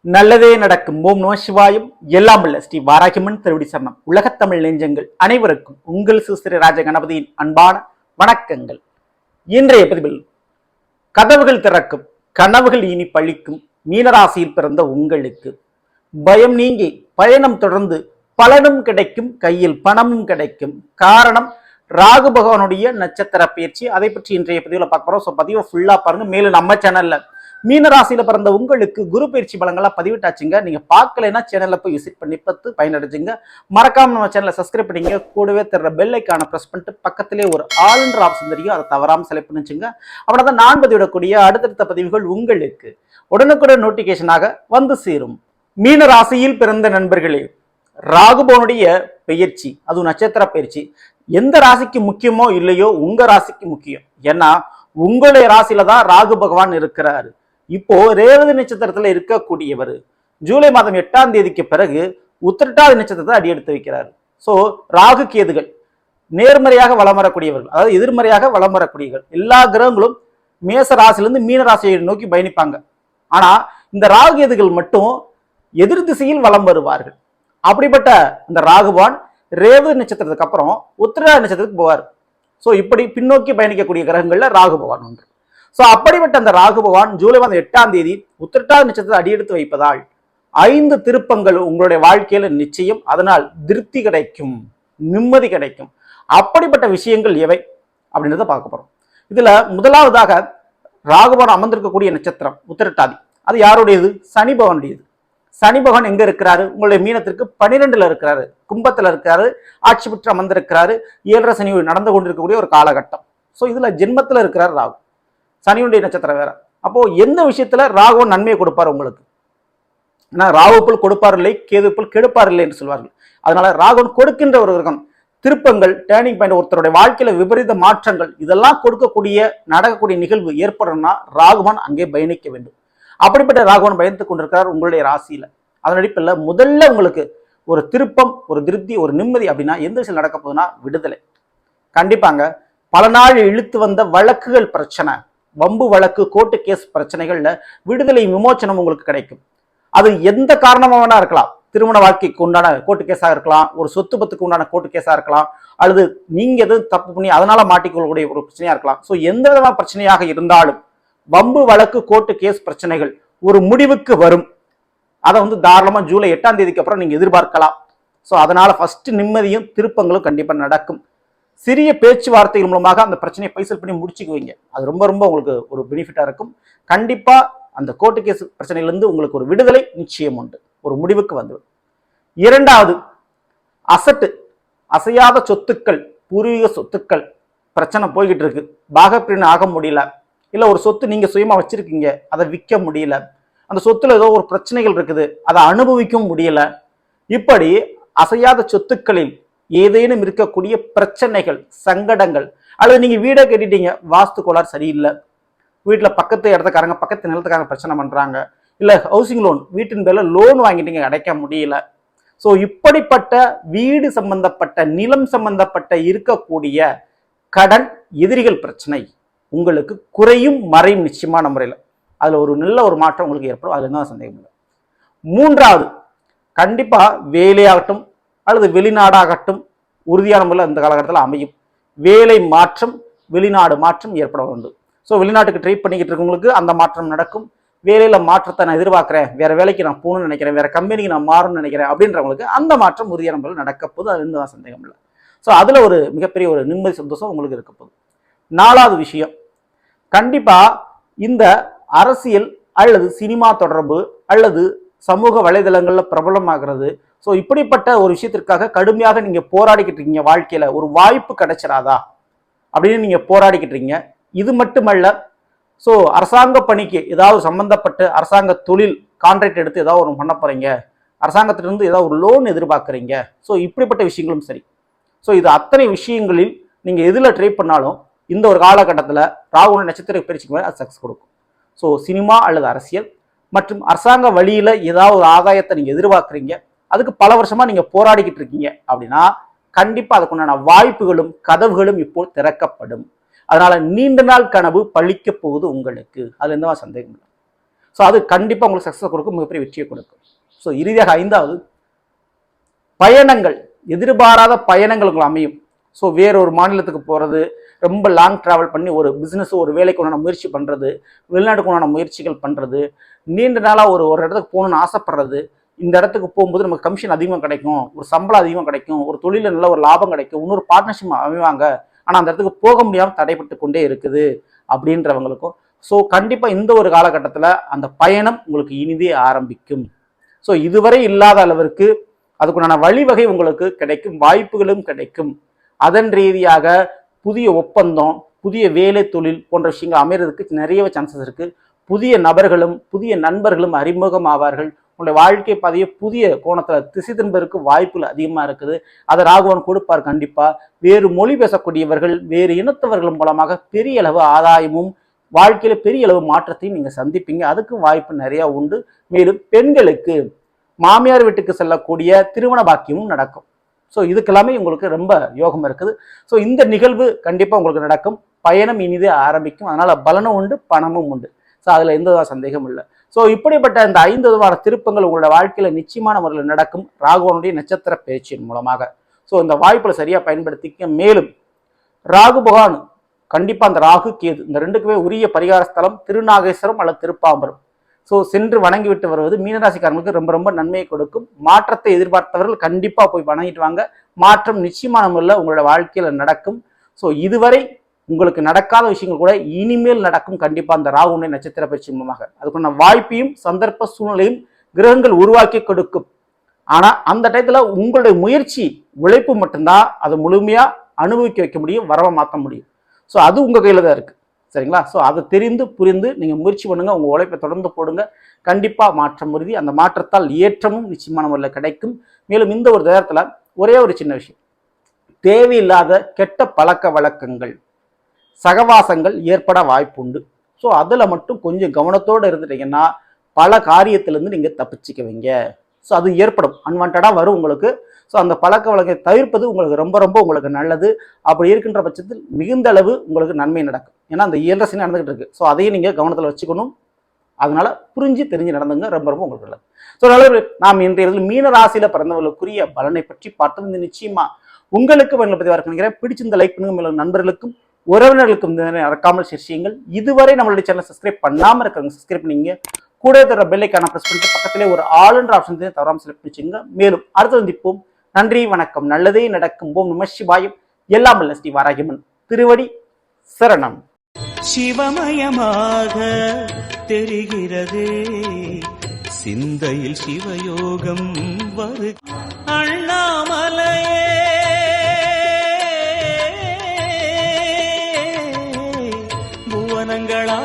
நல்லதே நடக்கும். ஓம் நம சிவாயம். எல்லாம் உள்ள ஸ்ரீ வாராகிமன் திருவடி சரணம். உலகத்தமிழ் நெஞ்சங்கள் அனைவருக்கும் உங்கள் சுஸ்திர ராஜ கணபதியின் அன்பான வணக்கங்கள். இன்றைய பதிவில் கதவுகள் திறக்கும், கனவுகள் இனி பழிக்கும். மீனராசியில் பிறந்த உங்களுக்கு பயம் நீங்கி பயணம் தொடர்ந்து பலனும் கிடைக்கும், கையில் பணமும் கிடைக்கும். காரணம் ராகு பகவானுடைய நட்சத்திர பயிற்சி. அதை பற்றி இன்றைய பதிவில் பார்க்க போறோம். ஸோ பதிவை ஃபுல்லா பாருங்க. மேலும் நம்ம சேனல்ல மீனராசியில பிறந்த உங்களுக்கு குரு பயிற்சி பலங்கள்லாம் பதிவிட்டாச்சுங்க. நீங்க பார்க்கலைன்னா சேனல்ல போய் விசிட் பண்ணி பார்த்து பயனடைஞ்சுங்க. மறக்காம நம்ம சேனலை சப்ஸ்கிரைப் பண்ணிங்க. கூடவே தர்ற பெல் ஐக்கான பிரஸ் பண்ணிட்டு பக்கத்திலே ஒரு ஆல்ன்ற ஆப்ஷன் தெரியும், அதை தவறாம செலக்ட் பண்ணிச்சுங்க. அப்படின்னா நான் பதிவிடக்கூடிய அடுத்தடுத்த பதிவுகள் உங்களுக்கு உடனுக்குடன் நோட்டிபிகேஷனாக வந்து சேரும். மீன ராசியில் பிறந்த நண்பர்களே, ராகுபவனுடைய பயிற்சி, அதுவும் நட்சத்திர பயிற்சி எந்த ராசிக்கு முக்கியமோ இல்லையோ உங்க ராசிக்கு முக்கியம். ஏன்னா உங்களுடைய ராசியில தான் ராகு பகவான் இருக்கிறாரு. இப்போ ரேவதி நட்சத்திரத்துல இருக்கக்கூடியவர் ஜூலை மாதம் 8ஆம் தேதிக்கு பிறகு உத்திரட்டாதி நட்சத்திரத்தை அடியெடுத்து வைக்கிறார். சோ ராகு கேதுகள் நேர்மறையாக வலம் வரக்கூடியவர்கள், அதாவது எதிர்மறையாக வலம் வரக்கூடியவர்கள். எல்லா கிரகங்களும் மேச ராசிலிருந்து மீன ராசியை நோக்கி பயணிப்பாங்க. ஆனா இந்த ராகு கேதுகள் மட்டும் எதிர் திசையில் வலம் வருவார்கள். அப்படிப்பட்ட இந்த ராகுவான் ரேவதி நட்சத்திரத்துக்கு அப்புறம் உத்திரட்டாதி நட்சத்திரத்துக்கு போவார். ஸோ இப்படி பின்னோக்கி பயணிக்கக்கூடிய கிரகங்கள்ல ராகு பகவான் ஒன்று. ஸோ அப்படிப்பட்ட அந்த ராகு பகவான் ஜூலை மாதம் 8ஆம் தேதி உத்திரட்டாதி நட்சத்திரத்தை அடியெடுத்து வைப்பதால் 5 திருப்பங்கள் உங்களுடைய வாழ்க்கையில நிச்சயம். அதனால் திருப்தி கிடைக்கும், நிம்மதி கிடைக்கும். அப்படிப்பட்ட விஷயங்கள் எவை அப்படின்றத பார்க்க போறோம். இதுல முதலாவதாக ராகுபவன் அமர்ந்திருக்கக்கூடிய நட்சத்திரம் உத்திரட்டாதி. அது யாருடையது? சனி பகவானுடையது. சனி பகவான் எங்க இருக்கிறாரு? உங்களுடைய மீனத்திற்கு 12ல இருக்கிறாரு, கும்பத்துல இருக்காரு, ஆட்சி பெற்று அமர்ந்திருக்கிறாரு. 7.5 சனி நடந்து கொண்டிருக்கக்கூடிய ஒரு காலகட்டம். ஸோ இதுல ஜென்மத்துல இருக்கிறார் ராகு. சனியுடைய நட்சத்திரம் வேற. அப்போ எந்த விஷயத்துல ராகுவன் நன்மையை கொடுப்பார் உங்களுக்கு? ஏன்னா ராகுக்குள் கொடுப்பார் இல்லை, கேதுக்குள் கெடுப்பார் இல்லை என்று சொல்வார்கள். அதனால ராகுவன் கொடுக்கின்ற ஒரு கிரகம். திருப்பங்கள், டேர்னிங் பாயிண்ட், ஒருத்தருடைய வாழ்க்கையில விபரீத மாற்றங்கள், இதெல்லாம் கொடுக்கக்கூடிய நடக்கக்கூடிய நிகழ்வு ஏற்படணும்னா ராகுவன் அங்கே பயணிக்க வேண்டும். அப்படிப்பட்ட ராகுவன் பயந்து கொண்டிருக்கிறார் உங்களுடைய ராசியில. அதன் அடிப்படையில் முதல்ல உங்களுக்கு ஒரு திருப்பம், ஒரு திருப்தி, ஒரு நிம்மதி அப்படின்னா எந்த விஷயம் நடக்க போகுதுன்னா விடுதலை. கண்டிப்பாங்க. பல நாள் இழுத்து வந்த வழக்குகள் பிரச்சனை, வம்பு வழக்கு, கோர்ட்டு கேஸ் பிரச்சனைகள்ல விடுதலை, விமோச்சனம் உங்களுக்கு கிடைக்கும். அது எந்த காரணமாக வேணா இருக்கலாம். திருமண வாழ்க்கைக்கு உண்டான கோர்ட்டு கேஸாக இருக்கலாம், ஒரு சொத்து பத்துக்கு உண்டான கோர்ட்டு கேஸாக இருக்கலாம், அல்லது நீங்க எதுவும் தப்பு பண்ணி அதனால மாட்டிக்கொள்ளக்கூடிய ஒரு பிரச்சனையா இருக்கலாம். ஸோ எந்த விதமான பிரச்சனையாக இருந்தாலும் வம்பு வழக்கு, கோர்ட்டு கேஸ் பிரச்சனைகள் ஒரு முடிவுக்கு வரும். அதை தாராளமா ஜூலை 8ஆம் தேதிக்கு அப்புறம் நீங்க எதிர்பார்க்கலாம். ஸோ அதனால ஃபர்ஸ்ட் நிம்மதியும் திருப்பங்களும் கண்டிப்பா நடக்கும். சிறிய பேச்சுவார்த்தைகள் மூலமாக அந்த பிரச்சனையை பைசல் பண்ணி முடிச்சுக்குவீங்க. அது ரொம்ப ரொம்ப உங்களுக்கு ஒரு பெனிஃபிட்டா இருக்கும். கண்டிப்பா அந்த கோர்ட்டு கேஸ் பிரச்சனையிலிருந்து உங்களுக்கு ஒரு விடுதலை நிச்சயம் உண்டு, ஒரு முடிவுக்கு வந்துடும். இரண்டாவது, அசட்டு, அசையாத சொத்துக்கள், பூர்வீக சொத்துக்கள் பிரச்சனை போய்கிட்டு இருக்கு. பாகப்பிரிவினை ஆக முடியல, இல்ல ஒரு சொத்து நீங்க சுயமா வச்சிருக்கீங்க, அதை விற்க முடியல, அந்த சொத்துல ஏதோ ஒரு பிரச்சனைகள் இருக்குது, அதை அனுபவிக்கவும் முடியல. இப்படி அசையாத சொத்துக்களில் ஏதேனும் இருக்கக்கூடிய பிரச்சனைகள், சங்கடங்கள், அல்லது நீங்க வீடை கட்டிட்டீங்க, வாஸ்து கோளாறு சரியில்லை, வீட்டுல பக்கத்து இடத்துக்காரங்க, பக்கத்து நிலத்துக்காரங்க பிரச்சனை பண்றாங்க, இல்ல ஹவுசிங் லோன், வீட்டின் பேர்ல லோன் வாங்கிட்டீங்க, அடைக்க முடியல. ஸோ இப்படிப்பட்ட வீடு சம்பந்தப்பட்ட, நிலம் சம்பந்தப்பட்ட இருக்கக்கூடிய கடன், எதிரிகள் பிரச்சனை உங்களுக்கு குறையும், மறையும் நிச்சயமான முறையில். அதுல ஒரு நல்ல ஒரு மாற்றம் உங்களுக்கு ஏற்படும். அதுல தான் சந்தேகம் இல்லை. மூன்றாவது, கண்டிப்பா வேலையாகட்டும் அல்லது வெளிநாடாகட்டும் உறுதியான முறையில் அந்த காலகட்டத்தில் அமையும். வேலை மாற்றம், வெளிநாடு மாற்றம் ஏற்பட வேண்டும். ஸோ வெளிநாட்டுக்கு ட்ரை பண்ணிக்கிட்டு இருக்கவங்களுக்கு அந்த மாற்றம் நடக்கும். வேலையில மாற்றத்தை நான் எதிர்பார்க்கிறேன், வேற வேலைக்கு நான் போகணும்னு நினைக்கிறேன், வேற கம்பெனிக்கு நான் மாறணும்னு நினைக்கிறேன் அப்படின்றவங்களுக்கு அந்த மாற்றம் உறுதியான முறையில் நடக்க போது. அது எந்த சந்தேகம் இல்லை. ஸோ அதுல ஒரு மிகப்பெரிய ஒரு நிம்மதி, சந்தோஷம் உங்களுக்கு இருக்க போகுது. நாலாவது விஷயம், கண்டிப்பா இந்த அரசியல் அல்லது சினிமா தொடர்பு அல்லது சமூக வலைதளங்கள்ல பிரபலமாகிறது. ஸோ இப்படிப்பட்ட ஒரு விஷயத்திற்காக கடுமையாக நீங்க போராடிக்கிட்டு இருக்கீங்க. வாழ்க்கையில ஒரு வாய்ப்பு கிடைச்சிடாதா அப்படின்னு நீங்க போராடிக்கிட்டு இருக்கீங்க. இது மட்டுமல்ல, ஸோ அரசாங்க பணிக்கு ஏதாவது சம்பந்தப்பட்டு அரசாங்க தொழில் கான்ட்ராக்ட் எடுத்து ஏதாவது ஒரு பண்ண போறீங்க, அரசாங்கத்திலிருந்து ஏதாவது ஒரு லோன் எதிர்பார்க்குறீங்க. ஸோ இப்படிப்பட்ட விஷயங்களும் சரி. ஸோ இது அத்தனை விஷயங்களில் நீங்க எதுல ட்ரை பண்ணாலும் இந்த ஒரு காலகட்டத்தில் ராகுவோட நட்சத்திர பயிற்சிக்கு அது சக்ஸஸ் கொடுக்கும். ஸோ சினிமா அல்லது அரசியல் மற்றும் அரசாங்க வழியில ஏதாவது ஒரு ஆதாயத்தை நீங்க எதிர்பார்க்குறீங்க, அதுக்கு பல வருஷமா நீங்க போராடிக்கிட்டு இருக்கீங்க அப்படின்னா கண்டிப்பா அதுக்குண்டான வாய்ப்புகளும் கதவுகளும் இப்போ திறக்கப்படும். அதனால நீண்ட நாள் கனவு பழிக்க போகுது உங்களுக்கு. அதுல எந்த சந்தேகம் இல்லை. ஸோ அது கண்டிப்பாக உங்களுக்கு சக்ஸஸ் கொடுக்கும், மிகப்பெரிய வெற்றியை கொடுக்கும். ஸோ இறுதியாக 5வது பயணங்கள், எதிர்பாராத பயணங்கள் உங்களுக்கு அமையும். ஸோ வேறொரு மாநிலத்துக்கு போகிறது, ரொம்ப லாங் ட்ராவல் பண்ணி ஒரு பிஸ்னஸ் ஒரு வேலைக்கு உண்டான முயற்சி பண்ணுறது, வெளிநாட்டுக்கு உண்டான முயற்சிகள் பண்ணுறது, நீண்ட நாளாக ஒரு இடத்துக்கு போகணுன்னு ஆசைப்படுறது, இந்த இடத்துக்கு போகும்போது நமக்கு கமிஷன் அதிகமாக கிடைக்கும், ஒரு சம்பளம் அதிகமாக கிடைக்கும், ஒரு தொழிலில் நல்ல ஒரு லாபம் கிடைக்கும், இன்னொரு பார்ட்னர்ஷிப் அமைவாங்க, ஆனால் அந்த இடத்துக்கு போக முடியாமல் தடைப்பட்டு கொண்டே இருக்குது அப்படின்றவங்களுக்கும் ஸோ கண்டிப்பாக இந்த ஒரு காலகட்டத்தில் அந்த பயணம் உங்களுக்கு இனிதே ஆரம்பிக்கும். ஸோ இதுவரை இல்லாத அளவிற்கு அதுக்குண்டான வழிவகை உங்களுக்கு கிடைக்கும், வாய்ப்புகளும் கிடைக்கும். அதன் ரீதியாக புதிய ஒப்பந்தம், புதிய வேலை, தொழில் போன்ற விஷயங்கள் அமைகிறதுக்கு நிறைய சான்சஸ் இருக்குது. புதிய நபர்களும் புதிய நண்பர்களும் அறிமுகம் ஆவார்கள். உங்களுடைய வாழ்க்கை பாதையை புதிய கோணத்தில் திசை திரும்புவதற்கு வாய்ப்புகள் அதிகமாக இருக்குது. அதை ராகுவன் கொடுப்பார் கண்டிப்பாக. வேறு மொழி பேசக்கூடியவர்கள், வேறு இனத்தவர்கள் மூலமாக பெரிய அளவு ஆதாயமும் வாழ்க்கையில பெரிய அளவு மாற்றத்தையும் நீங்கள் சந்திப்பீங்க. அதுக்கு வாய்ப்பு நிறையா உண்டு. மேலும் பெண்களுக்கு மாமியார் வீட்டுக்கு செல்லக்கூடிய திருமண பாக்கியமும் நடக்கும். ஸோ இதுக்கெல்லாமே உங்களுக்கு ரொம்ப யோகம் இருக்குது. ஸோ இந்த நிகழ்வு கண்டிப்பாக உங்களுக்கு நடக்கும். பயணம் இனிதே ஆரம்பிக்கும். அதனால பலனும் உண்டு, பணமும் உண்டு. ஸோ அதில் எந்த சந்தேகம் இல்லை. ஸோ இப்படிப்பட்ட இந்த 5 விதமான திருப்பங்கள் உங்களோட வாழ்க்கையில் நிச்சயமான முறையில் நடக்கும் ராகுவனுடைய நட்சத்திர பயிற்சியின் மூலமாக. ஸோ இந்த வாய்ப்புகளை சரியாக பயன்படுத்திக்க. மேலும் ராகு பகவான் கண்டிப்பாக அந்த ராகு கேது இந்த ரெண்டுக்குமே உரிய பரிகார ஸ்தலம் திருநாகேஸ்வரம் அல்லது திருப்பாம்பரம். ஸோ சென்று வணங்கிவிட்டு வருவது மீனராசிக்காரங்களுக்கு ரொம்ப ரொம்ப நன்மையை கொடுக்கும். மாற்றத்தை எதிர்பார்த்தவர்கள் கண்டிப்பாக போய் வணங்கிட்டு வாங்க. மாற்றம் நிச்சயமான முறையில் உங்களோட வாழ்க்கையில் நடக்கும். ஸோ இதுவரை உங்களுக்கு நடக்காத விஷயங்கள் கூட இனிமேல் நடக்கும் கண்டிப்பாக அந்த ராகுனுடைய நட்சத்திர பயிற்சி மூலமாக. அதுக்குள்ள வாய்ப்பையும் சந்தர்ப்ப சூழ்நிலையும் கிரகங்கள் உருவாக்கி கொடுக்கும். ஆனால் அந்த டயத்தில் உங்களுடைய முயற்சி உழைப்பு மட்டும்தான் அதை முழுமையாக அனுபவிக்க வைக்க முடியும், வரவை மாற்ற முடியும். ஸோ அது உங்கள் கையில் தான் இருக்குது. சரிங்களா? ஸோ அதை தெரிந்து புரிந்து நீங்கள் முயற்சி பண்ணுங்கள், உங்கள் உழைப்பை தொடர்ந்து போடுங்க. கண்டிப்பாக மாற்றம் உறுதி. அந்த மாற்றத்தால் ஏற்றமும் நிச்சயமான முறையில் கிடைக்கும். மேலும் இந்த ஒரு நேரத்தில் ஒரே ஒரு சின்ன விஷயம், தேவையில்லாத கெட்ட பழக்க வழக்கங்கள், சகவாசங்கள் ஏற்பட வாய்ப்பு உண்டு. ஸோ அதில் மட்டும் கொஞ்சம் கவனத்தோடு இருந்துட்டீங்கன்னா பல காரியத்திலேருந்து நீங்கள் தப்பிச்சுக்குவீங்க. ஸோ அது ஏற்படும், அன்வான்டாக வரும் உங்களுக்கு. ஸோ அந்த பழக்க வழக்கத்தை தவிர்ப்பது உங்களுக்கு ரொம்ப ரொம்ப உங்களுக்கு நல்லது. அப்படி இருக்கின்ற பட்சத்தில் மிகுந்த அளவு உங்களுக்கு நன்மை நடக்கும். ஏன்னா அந்த 7 சனி நடந்துகிட்டு இருக்கு. ஸோ அதையும் நீங்கள் கவனத்தில் வச்சுக்கணும். அதனால புரிஞ்சு தெரிஞ்சு நடந்துங்க, ரொம்ப ரொம்ப உங்களுக்கு நல்லது. ஸோ நல்லது, நாம் இன்றைய மீன ராசியில் பிறந்தவர்களுக்குரிய பலனை பற்றி பார்த்தோம். இந்த நிச்சயமா உங்களுக்கு பலனை பற்றி வர நினைக்கிறேன். பிடிச்சிருந்த லைக் பண்ணுங்க. மேலும் நண்பர்களுக்கும் உறவினர்களுக்கும் மறக்காமல் ஷேர் செய்யுங்கள். இதுவரை நம்மளுடைய சேனலை சப்ஸ்கிரைப் பண்ணாமல் இருக்கிறவங்க சப்ஸ்கிரைப் பண்ணிங்க. கூட தர பெல்லைக்கான பிரஸ் பண்ணிட்டு பக்கத்திலே ஒரு ஆளுன்ற ஆப்ஷன் தவறாமல் செலக்ட் பண்ணிச்சுங்க. மேலும் அடுத்து சந்திப்போம். நன்றி, வணக்கம். நல்லதே நடக்கும். ஓம் நம சிவாயம். எல்லாம் வல்ல ஸ்ரீ வாராகியம்மன் திருவடி சரணம். சிவமயமாக தெரிகிறதே சிந்தையில் சிவயோகம் வரு அண்ணாமலையே புவனங்களா